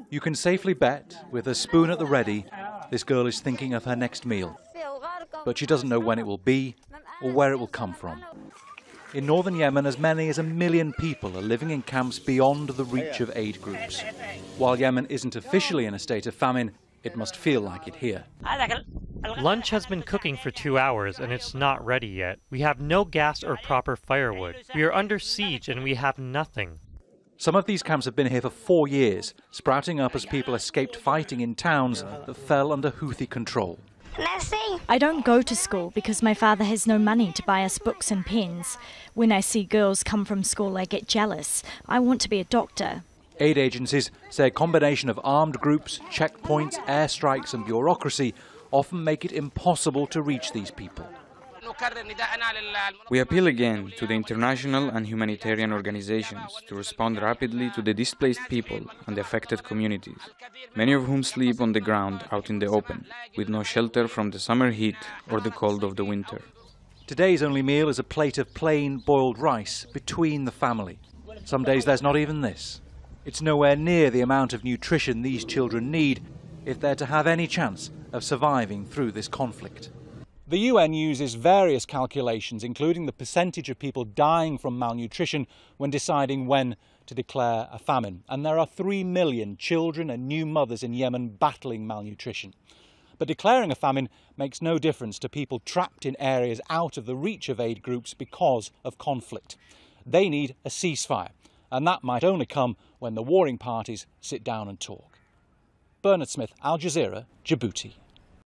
You can safely bet, with a spoon at the ready, this girl is thinking of her next meal. But she doesn't know when it will be or where it will come from. In northern Yemen, as many as 1 million people are living in camps beyond the reach of aid groups. While Yemen isn't officially in a state of famine, it must feel like it here. Lunch has been cooking for 2 hours and it's not ready yet. We have no gas or proper firewood. We are under siege and we have nothing. Some of these camps have been here for 4 years, sprouting up as people escaped fighting in towns that fell under Houthi control. I don't go to school because my father has no money to buy us books and pens. When I see girls come from school, I get jealous. I want to be a doctor. Aid agencies say a combination of armed groups, checkpoints, airstrikes and bureaucracy often make it impossible to reach these people. We appeal again to the international and humanitarian organizations to respond rapidly to the displaced people and the affected communities, many of whom sleep on the ground out in the open, with no shelter from the summer heat or the cold of the winter. Today's only meal is a plate of plain boiled rice between the family. Some days there's not even this. It's nowhere near the amount of nutrition these children need if they're to have any chance of surviving through this conflict. The UN uses various calculations, including the percentage of people dying from malnutrition, when deciding when to declare a famine. And there are 3 million children and new mothers in Yemen battling malnutrition. But declaring a famine makes no difference to people trapped in areas out of the reach of aid groups because of conflict. They need a ceasefire, and that might only come when the warring parties sit down and talk. Bernard Smith, Al Jazeera, Djibouti.